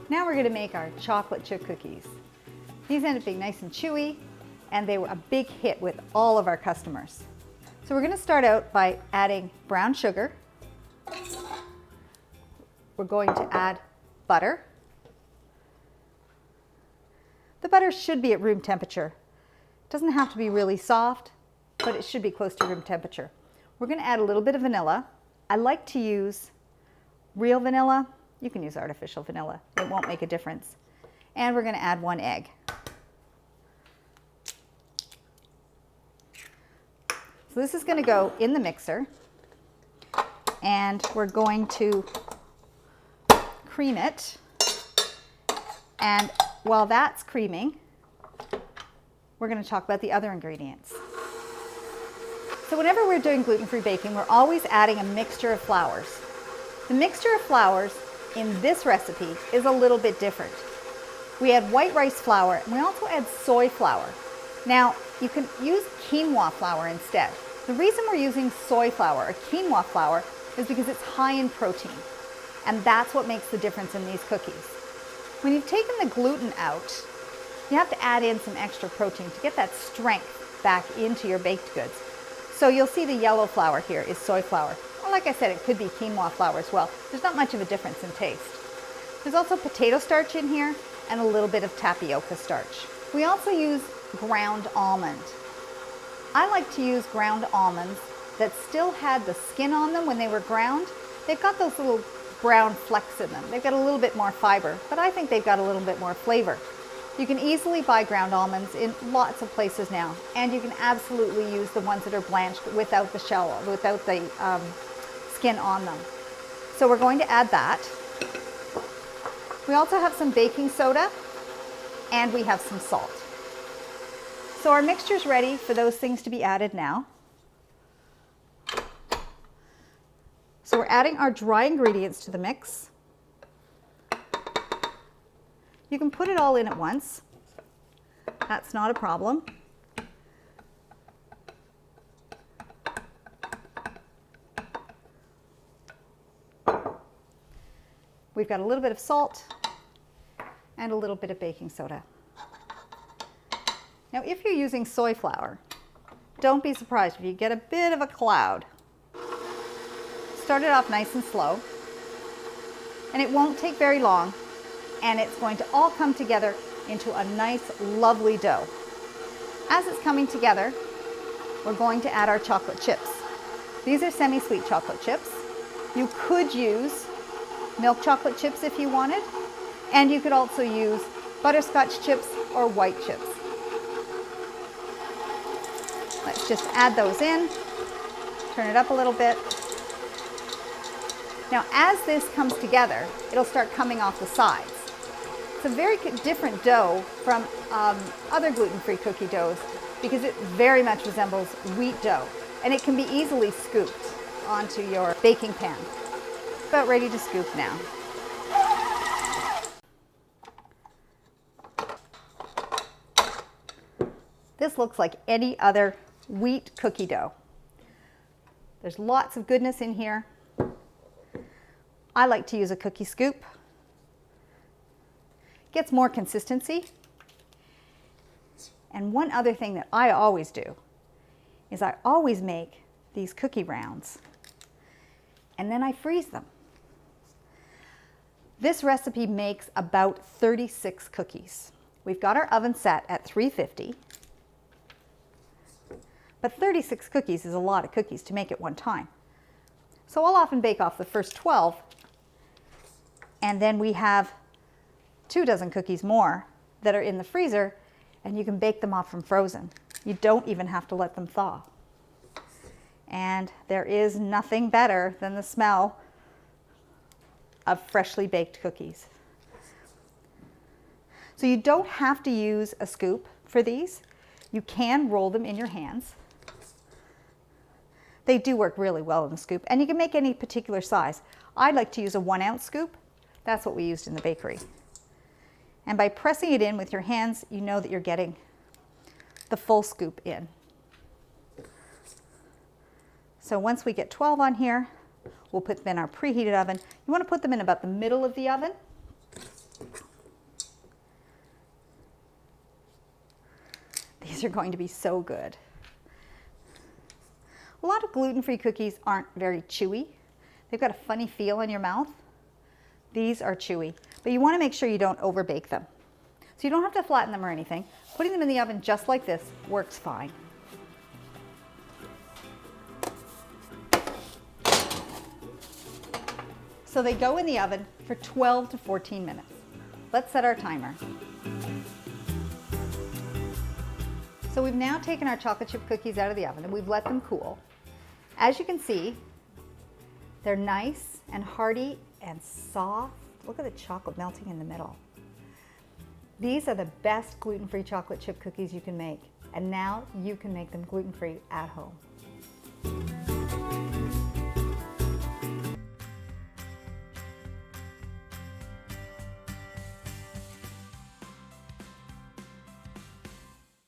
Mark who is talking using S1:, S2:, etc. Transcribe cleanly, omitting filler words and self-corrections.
S1: Now we're going to make our chocolate chip cookies. These end up being nice and chewy, and they were a big hit with all of our customers. So we're going to start out by adding brown sugar. We're going to add butter. The butter should be at room temperature. It doesn't have to be really soft, but it should be close to room temperature. We're going to add a little bit of vanilla. I like to use real vanilla. You can use artificial vanilla. It won't make a difference. And we're going to add 1 egg. So this is going to go in the mixer, and we're going to cream it. And while that's creaming, we're going to talk about the other ingredients. So whenever we're doing gluten-free baking, we're always adding a mixture of flours. The mixture of flours in this recipe is a little bit different. We add white rice flour, and we also add soy flour. Now, you can use quinoa flour instead. The reason we're using soy flour or quinoa flour is because it's high in protein, and that's what makes the difference in these cookies. When you've taken the gluten out, you have to add in some extra protein to get that strength back into your baked goods. So you'll see the yellow flour here is soy flour. Or like I said, it could be quinoa flour as well. There's not much of a difference in taste. There's also potato starch in here and a little bit of tapioca starch. We also use ground almond. I like to use ground almonds that still had the skin on them when they were ground. They've got those little brown flecks in them. They've got a little bit more fiber, but I think they've got a little bit more flavor. You can easily buy ground almonds in lots of places now, and you can absolutely use the ones that are blanched without the shell, without the skin on them. So we're going to add that. We also have some baking soda, and we have some salt. So our mixture's ready for those things to be added now. So we're adding our dry ingredients to the mix. You can put it all in at once. That's not a problem. We've got a little bit of salt and a little bit of baking soda. Now, if you're using soy flour, don't be surprised if you get a bit of a cloud. Start it off nice and slow, and it won't take very long, and it's going to all come together into a nice, lovely dough. As it's coming together, we're going to add our chocolate chips. These are semi-sweet chocolate chips. You could use milk chocolate chips if you wanted, and you could also use butterscotch chips or white chips. Let's just add those in, turn it up a little bit. Now, as this comes together, it'll start coming off the sides. It's a very different dough from other gluten-free cookie doughs because it very much resembles wheat dough, and it can be easily scooped onto your baking pan. About ready to scoop now. This looks like any other wheat cookie dough. There's lots of goodness in here. I like to use a cookie scoop. Gets more consistency. And one other thing that I always do is I always make these cookie rounds and then I freeze them. This recipe makes about 36 cookies. We've got our oven set at 350, but 36 cookies is a lot of cookies to make at one time. So I'll often bake off the first 12, and then we have 24 cookies more that are in the freezer, and you can bake them off from frozen. You don't even have to let them thaw. And there is nothing better than the smell of freshly baked cookies. So you don't have to use a scoop for these. You can roll them in your hands. They do work really well in the scoop, and you can make any particular size. I like to use a 1 ounce scoop. That's what we used in the bakery. And by pressing it in with your hands, you know that you're getting the full scoop in. So once we get 12 on here, we'll put them in our preheated oven. You want to put them in about the middle of the oven. These are going to be so good. A lot of gluten-free cookies aren't very chewy. They've got a funny feel in your mouth. These are chewy, but you want to make sure you don't overbake them. So you don't have to flatten them or anything. Putting them in the oven just like this works fine. So they go in the oven for 12 to 14 minutes. Let's set our timer. So we've now taken our chocolate chip cookies out of the oven and we've let them cool. As you can see, they're nice and hearty and soft. Look at the chocolate melting in the middle. These are the best gluten-free chocolate chip cookies you can make. And now you can make them gluten-free at home.